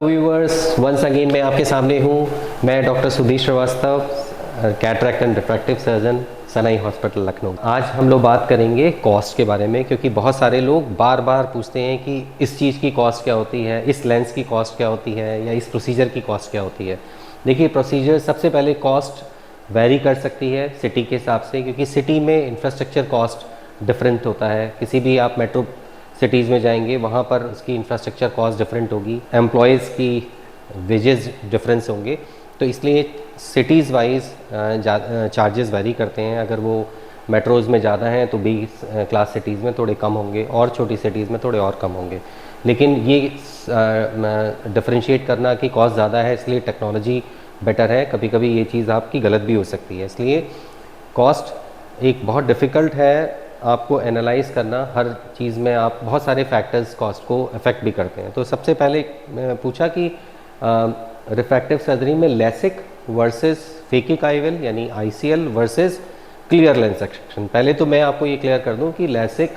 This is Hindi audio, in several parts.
व्यूअर्स, वंस अगेन मैं आपके सामने हूँ। मैं doctor Sudhir Srivastava, cataract and refractive surgeon, Sanai hospital Lucknow. आज हम लोग बात करेंगे कॉस्ट के बारे में, क्योंकि बहुत सारे लोग बार बार पूछते हैं कि इस चीज़ की कॉस्ट क्या होती है, इस लेंस की कॉस्ट क्या होती है, या इस प्रोसीजर की कॉस्ट क्या होती है। देखिए, प्रोसीजर सबसे पहले कॉस्ट वेरी कर सकती है सिटी के हिसाब से, क्योंकि सिटी में इंफ्रास्ट्रक्चर कॉस्ट डिफरेंट होता है। किसी भी आप मेट्रो सिटीज़ में जाएंगे, वहाँ पर उसकी इंफ्रास्ट्रक्चर कॉस्ट डिफरेंट होगी, एम्प्लॉयज़ की वेजेस डिफरेंस होंगे। तो इसलिए सिटीज़ वाइज चार्जेस वेरी करते हैं। अगर वो मेट्रोज़ में ज़्यादा हैं तो बी क्लास सिटीज़ में थोड़े कम होंगे, और छोटी सिटीज़ में थोड़े और कम होंगे। लेकिन ये डिफरेंशिएट करना कि कॉस्ट ज़्यादा है इसलिए टेक्नोलॉजी बेटर है, कभी कभी ये चीज़ आपकी गलत भी हो सकती है। इसलिए कॉस्ट एक बहुत डिफ़िकल्ट है आपको एनालाइज करना। हर चीज़ में आप बहुत सारे फैक्टर्स कॉस्ट को अफेक्ट भी करते हैं। तो सबसे पहले पूछा कि रिफ्रैक्टिव सर्जरी में लेसिक वर्सेस फेकिक आईवेल यानी ICL versus clear lens extraction. पहले तो मैं आपको ये क्लियर कर दूं कि लेसिक,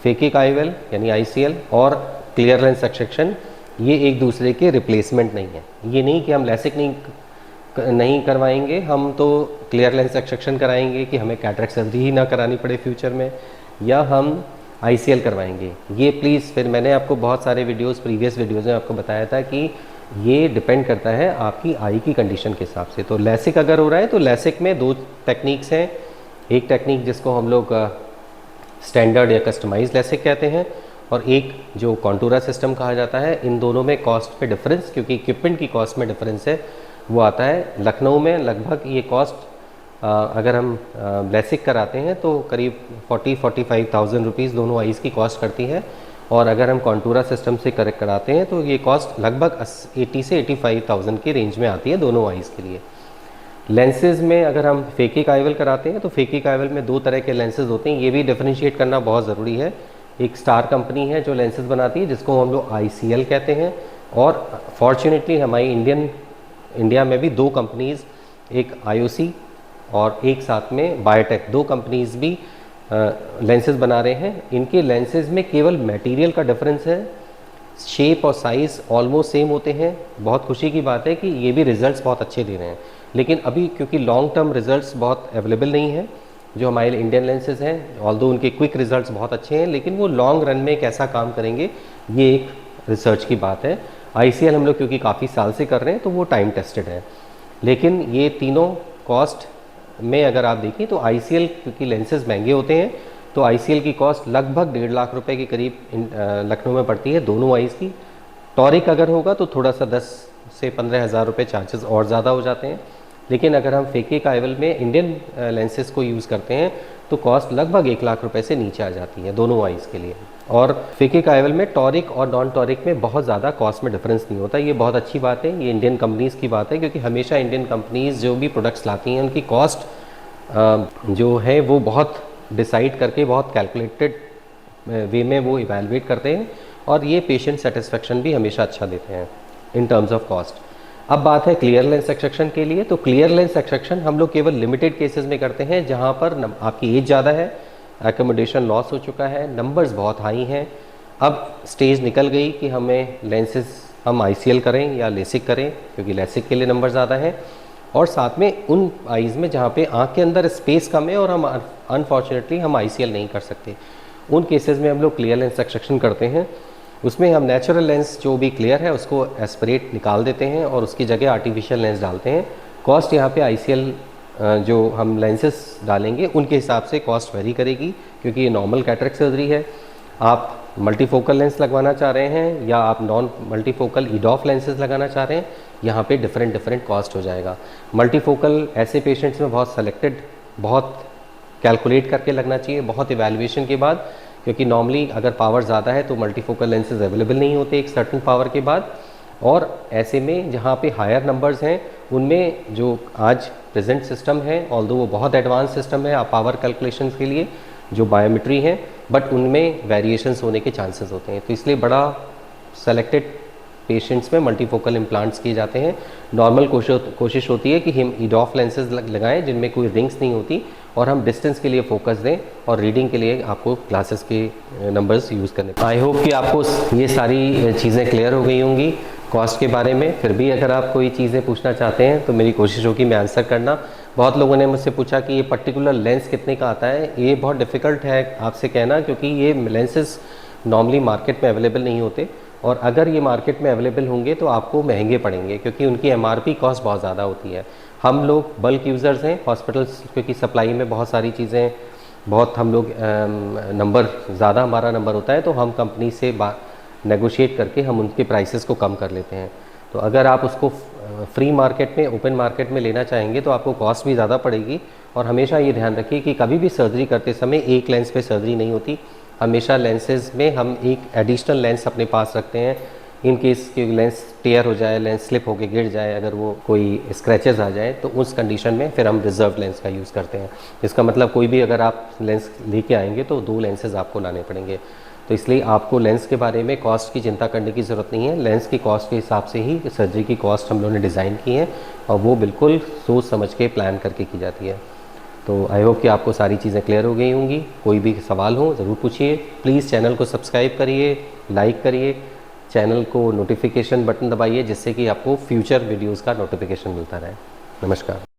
फेकिक आईवेल यानी आईसीएल और क्लियर लेंस एक्सट्रैक्शन ये एक दूसरे के रिप्लेसमेंट नहीं है। ये नहीं कि हम लेसिक नहीं करवाएंगे, हम तो क्लियर लेंस एक्सट्रैक्शन कराएंगे कि हमें कैटरैक्ट सर्जरी ही ना करानी पड़े फ्यूचर में, या हम आईसीएल करवाएंगे। ये प्लीज़, फिर मैंने आपको बहुत सारे प्रीवियस वीडियोज़ में आपको बताया था कि ये डिपेंड करता है आपकी आई की कंडीशन के हिसाब से। तो लेसिक अगर हो रहा है तो लेसिक में दो टेक्निक्स हैं। एक टेक्निक जिसको हम लोग स्टैंडर्ड या कस्टमाइज लेसिक कहते हैं, और एक जो कॉन्टूरा सिस्टम कहा जाता है। इन दोनों में कॉस्ट पे डिफरेंस, क्योंकि इक्विपमेंट की कॉस्ट में डिफरेंस है, वो आता है। लखनऊ में लगभग ये कॉस्ट अगर हम लेसिक कराते हैं तो करीब 40-45,000 रुपीज़ दोनों आईज़ की कॉस्ट करती है, और अगर हम कॉन्टूरा सिस्टम से करेक्ट कराते हैं तो ये कॉस्ट लगभग 80 से 85,000 की रेंज में आती है दोनों आईज़ के लिए। लेंसेज में अगर हम फेकिक आईवेल कराते हैं तो फेकिक आईवेल में दो तरह के लेंसेज होते हैं। ये भी डिफरेंशिएट करना बहुत ज़रूरी है। एक स्टार कंपनी है जो लेंसेज बनाती है, जिसको हम लोग आईसीएल कहते हैं, और फॉर्चुनेटली हमारी इंडिया में भी दो कंपनीज़, एक आईओसी और एक साथ में बायोटेक, दो कंपनीज़ भी लेंसेज बना रहे हैं। इनके लेंसेज में केवल मटेरियल का डिफरेंस है, शेप और साइज़ ऑलमोस्ट सेम होते हैं। बहुत खुशी की बात है कि ये भी रिजल्ट्स बहुत अच्छे दे रहे हैं। लेकिन अभी क्योंकि लॉन्ग टर्म रिजल्ट्स बहुत अवेलेबल नहीं है जो हमारे इंडियन लेंसेज हैं, ऑल्दो उनके क्विक रिजल्ट्स बहुत अच्छे हैं, लेकिन वो लॉन्ग रन में कैसा काम करेंगे ये एक रिसर्च की बात है। आईसीएल हम लोग क्योंकि काफ़ी साल से कर रहे हैं तो वो टाइम टेस्टेड है। लेकिन ये तीनों कॉस्ट में अगर आप देखें तो आईसीएल, क्योंकि लेंसेज महंगे होते हैं, तो आईसीएल की कॉस्ट लगभग 1.5 लाख रुपए के करीब लखनऊ में पड़ती है दोनों आईज़ की। टॉरिक अगर होगा तो थोड़ा सा 10 से 15 हज़ार रुपये चार्जेस और ज़्यादा हो जाते हैं। लेकिन अगर हम फेकिक आईवेल में इंडियन लेंसेज को यूज़ करते हैं तो कॉस्ट लगभग 1 लाख रुपए से नीचे आ जाती है दोनों आईज़ के लिए। और फेकिक आईवेल में टॉरिक और नॉन टॉरिक में बहुत ज़्यादा कॉस्ट में डिफरेंस नहीं होता। ये बहुत अच्छी बात है, ये इंडियन कंपनीज़ की बात है, क्योंकि हमेशा इंडियन कंपनीज़ जो भी प्रोडक्ट्स लाती हैं उनकी कॉस्ट जो है वो बहुत डिसाइड करके, बहुत कैलकुलेटेड वे में वो इवैल्यूएट करते हैं, और ये पेशेंट सेटिस्फेक्शन भी हमेशा अच्छा देते हैं इन टर्म्स ऑफ कॉस्ट। अब बात है क्लियर लेंस एक्सट्रैक्शन के लिए। तो क्लियर लेंस एक्सट्रैक्शन हम लोग केवल लिमिटेड केसेस में करते हैं, जहाँ पर आपकी एज ज़्यादा है, एकोमोडेशन लॉस हो चुका है, नंबर्स बहुत हाई हैं, अब स्टेज निकल गई कि हमें लेंसेज हम आईसीएल करें या लेसिक करें, क्योंकि लेसिक के लिए नंबर ज़्यादा हैं, और साथ में उन आईज़ में जहाँ पे आँख के अंदर स्पेस कम है और हम अनफॉर्चुनेटली हम आईसीएल नहीं कर सकते, उन केसेस में हम लोग क्लियर लेंस एक्सट्रैक्शन करते हैं। उसमें हम नेचुरल लेंस जो भी क्लियर है उसको एस्पिरेट निकाल देते हैं और उसकी जगह आर्टिफिशियल लेंस डालते हैं। कॉस्ट यहाँ पे आईसीएल जो हम लेंसेस डालेंगे उनके हिसाब से कॉस्ट वेरी करेगी, क्योंकि ये नॉर्मल कैटरैक्ट सर्जरी है। आप मल्टीफोकल लेंस लगवाना चाह रहे हैं या आप नॉन मल्टीफोकल ईडॉफ लेंसेज लगाना चाह रहे हैं, यहाँ पे डिफरेंट कॉस्ट हो जाएगा। मल्टीफोकल ऐसे पेशेंट्स में बहुत सेलेक्टेड, बहुत कैलकुलेट करके लगना चाहिए, बहुत इवैल्यूएशन के बाद, क्योंकि नॉर्मली अगर पावर ज़्यादा है तो मल्टीफोकल लेंसेज अवेलेबल नहीं होते एक सर्टन पावर के बाद। और ऐसे में जहाँ पे हायर नंबर्स हैं उनमें जो आज प्रेजेंट सिस्टम है, ऑल्दो वो बहुत एडवांस सिस्टम है पावर कैलकुलेशन के लिए, जो बायोमेट्री है, बट उनमें वेरिएशंस होने के चांसेस होते हैं। तो इसलिए बड़ा सेलेक्टेड पेशेंट्स में मल्टीफोकल इम्प्लांट्स किए जाते हैं। नॉर्मल कोशिश होती है कि हम ईडॉफ लेंसेज लगाएं जिनमें कोई रिंग्स नहीं होती, और हम डिस्टेंस के लिए फोकस दें, और रीडिंग के लिए आपको ग्लासेस के नंबर्स यूज़ करने। आई होप कि आपको ये सारी चीज़ें क्लियर हो गई होंगी। कॉस्ट के बारे में फिर भी अगर आप कोई चीज़ें पूछना चाहते हैं तो मेरी कोशिश होगी मैं आंसर करना। बहुत लोगों ने मुझसे पूछा कि ये पर्टिकुलर लेंस कितने का आता है। ये बहुत डिफ़िकल्ट है आपसे कहना, क्योंकि ये लेंसेज नॉर्मली मार्केट में अवेलेबल नहीं होते, और अगर ये मार्केट में अवेलेबल होंगे तो आपको महंगे पड़ेंगे, क्योंकि उनकी MRP कॉस्ट बहुत ज़्यादा होती है। हम लोग बल्क यूज़र्स हैं हॉस्पिटल्स, क्योंकि सप्लाई में बहुत सारी चीज़ें, बहुत हम लोग नंबर ज़्यादा हमारा नंबर होता है, तो हम कंपनी से नेगोशिएट करके हम उनके प्राइसेस को कम कर लेते हैं। तो अगर आप उसको फ्री मार्केट में, ओपन मार्केट में लेना चाहेंगे तो आपको कॉस्ट भी ज़्यादा पड़ेगी। और हमेशा ये ध्यान रखिए कि कभी भी सर्जरी करते समय एक लेंस पे सर्जरी नहीं होती। हमेशा लेंसेज में हम एक एडिशनल लेंस अपने पास रखते हैं, इन केस कि लेंस टेयर हो जाए, लेंस स्लिप होके गिर जाए, अगर वो कोई स्क्रैचेस आ जाए तो उस कंडीशन में फिर हम रिजर्व लेंस का यूज़ करते हैं। इसका मतलब कोई भी अगर आप लेंस लेके आएंगे तो 2 लेंसेज आपको लाने पड़ेंगे। तो इसलिए आपको लेंस के बारे में कॉस्ट की चिंता करने की ज़रूरत नहीं है। लेंस की कॉस्ट के हिसाब से ही सर्जरी की कॉस्ट हम लोगों ने डिज़ाइन की है, और वो बिल्कुल सोच समझ के प्लान करके की जाती है। तो आई होप कि आपको सारी चीज़ें क्लियर हो गई होंगी। कोई भी सवाल हो ज़रूर पूछिए। प्लीज़ चैनल को सब्सक्राइब करिए, लाइक करिए, चैनल को नोटिफिकेशन बटन दबाइए, जिससे कि आपको फ्यूचर वीडियोज़ का नोटिफिकेशन मिलता रहे। नमस्कार।